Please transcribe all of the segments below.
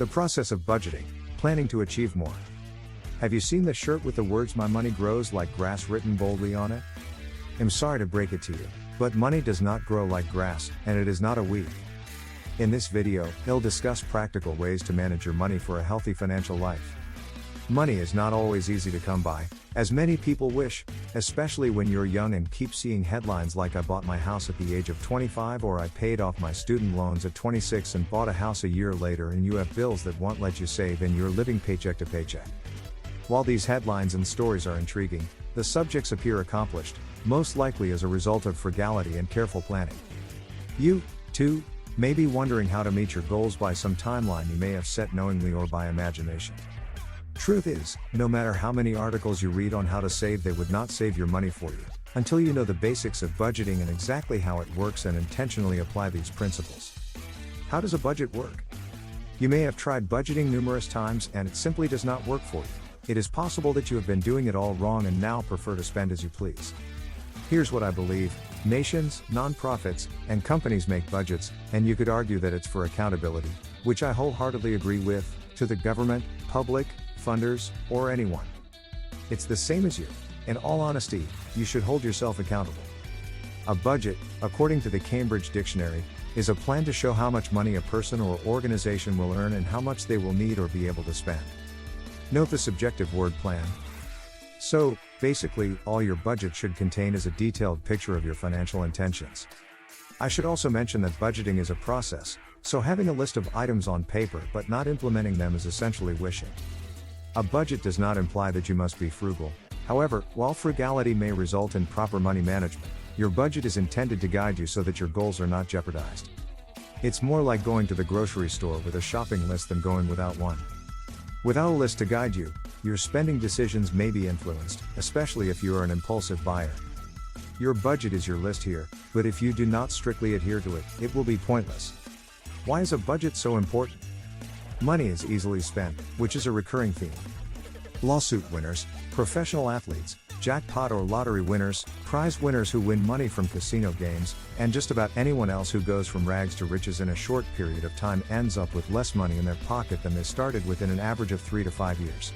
The process of budgeting, planning to achieve more. Have you seen the shirt with the words "My money grows like grass" written boldly on it? I'm sorry to break it to you, but money does not grow like grass, and it is not a weed. In this video, I'll discuss practical ways to manage your money for a healthy financial life. Money is not always easy to come by, as many people wish, especially when you're young and keep seeing headlines like "I bought my house at the age of 25" or "I paid off my student loans at 26 and bought a house a year later," and you have bills that won't let you save and you're living paycheck to paycheck. While these headlines and stories are intriguing, the subjects appear accomplished, most likely as a result of frugality and careful planning. You, too, may be wondering how to meet your goals by some timeline you may have set knowingly or by imagination. Truth is, no matter how many articles you read on how to save, they would not save your money for you, until you know the basics of budgeting and exactly how it works and intentionally apply these principles. How does a budget work? You may have tried budgeting numerous times and it simply does not work for you. It is possible that you have been doing it all wrong and now prefer to spend as you please. Here's what I believe: nations, nonprofits, and companies make budgets, and you could argue that it's for accountability, which I wholeheartedly agree with, to the government, public, funders, or anyone. It's the same as you. In all honesty, you should hold yourself accountable. A budget, according to the Cambridge Dictionary, is a plan to show how much money a person or organization will earn and how much they will need or be able to spend. Note the subjective word "plan." So, basically, all your budget should contain is a detailed picture of your financial intentions. I should also mention that budgeting is a process, so having a list of items on paper but not implementing them is essentially wishing. A budget does not imply that you must be frugal. However, while frugality may result in proper money management, your budget is intended to guide you so that your goals are not jeopardized. It's more like going to the grocery store with a shopping list than going without one. Without a list to guide you, your spending decisions may be influenced, especially if you are an impulsive buyer. Your budget is your list here, but if you do not strictly adhere to it, it will be pointless. Why is a budget so important? Money is easily spent, which is a recurring theme. Lawsuit winners, professional athletes, jackpot or lottery winners, prize winners who win money from casino games, and just about anyone else who goes from rags to riches in a short period of time ends up with less money in their pocket than they started with in an average of 3 to 5 years.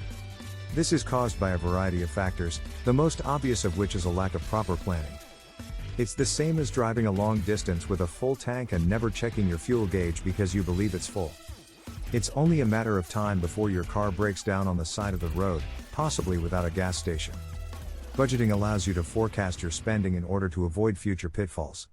This is caused by a variety of factors, the most obvious of which is a lack of proper planning. It's the same as driving a long distance with a full tank and never checking your fuel gauge because you believe it's full. It's only a matter of time before your car breaks down on the side of the road, possibly without a gas station. Budgeting allows you to forecast your spending in order to avoid future pitfalls.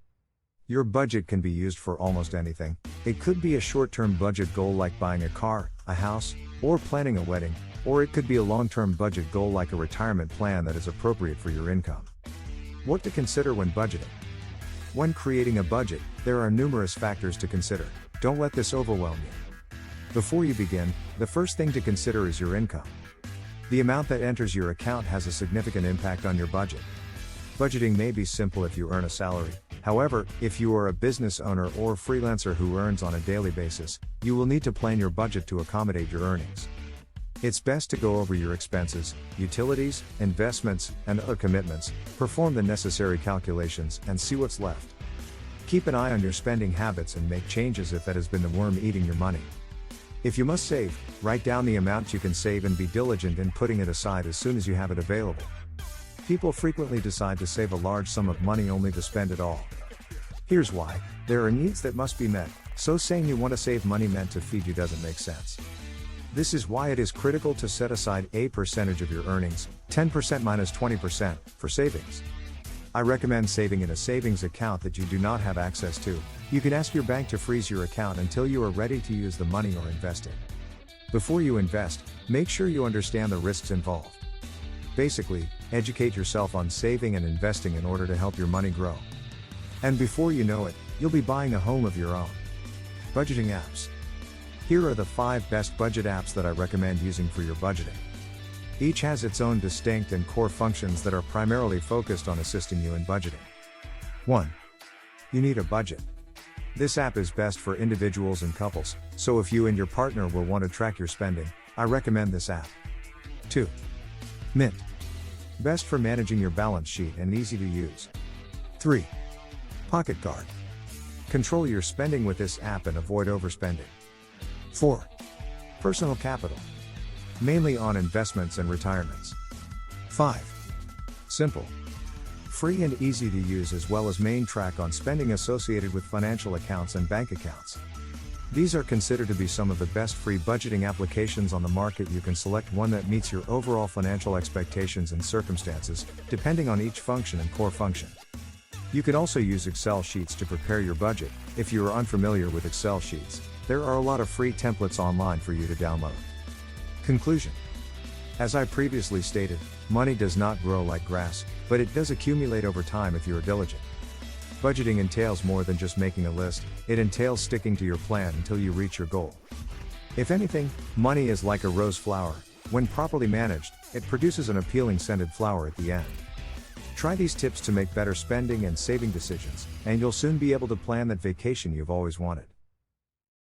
Your budget can be used for almost anything. It could be a short-term budget goal like buying a car, a house, or planning a wedding, or it could be a long-term budget goal like a retirement plan that is appropriate for your income. What to consider when budgeting? When creating a budget, there are numerous factors to consider. Don't let this overwhelm you. Before you begin, the first thing to consider is your income. The amount that enters your account has a significant impact on your budget. Budgeting may be simple if you earn a salary. However, if you are a business owner or freelancer who earns on a daily basis, you will need to plan your budget to accommodate your earnings. It's best to go over your expenses, utilities, investments, and other commitments, perform the necessary calculations, and see what's left. Keep an eye on your spending habits and make changes if that has been the worm eating your money. If you must save, write down the amount you can save and be diligent in putting it aside as soon as you have it available. People frequently decide to save a large sum of money only to spend it all. Here's why: there are needs that must be met, so saying you want to save money meant to feed you doesn't make sense. This is why it is critical to set aside a percentage of your earnings, 10% minus 20%, for savings. I recommend saving in a savings account that you do not have access to. You can ask your bank to freeze your account until you are ready to use the money or invest it. Before you invest, make sure you understand the risks involved. Basically, educate yourself on saving and investing in order to help your money grow. And before you know it, you'll be buying a home of your own. Budgeting apps. Here are the 5 best budget apps that I recommend using for your budgeting. Each has its own distinct and core functions that are primarily focused on assisting you in budgeting. 1. You Need a Budget. This app is best for individuals and couples, so if you and your partner will want to track your spending, I recommend this app. 2. Mint. Best for managing your balance sheet and easy to use. 3. Pocket Guard. Control your spending with this app and avoid overspending. 4. Personal capital. Mainly on investments and retirements. 5. Simple. Free and easy to use, as well as main track on spending associated with financial accounts and bank accounts. These are considered to be some of the best free budgeting applications on the market. You can select one that meets your overall financial expectations and circumstances, depending on each function and core function. You can also use Excel sheets to prepare your budget. If you are unfamiliar with Excel sheets, there are a lot of free templates online for you to download. Conclusion. As I previously stated, money does not grow like grass, but it does accumulate over time if you are diligent. Budgeting entails more than just making a list, it entails sticking to your plan until you reach your goal. If anything, money is like a rose flower. When properly managed, it produces an appealing scented flower at the end. Try these tips to make better spending and saving decisions, and you'll soon be able to plan that vacation you've always wanted.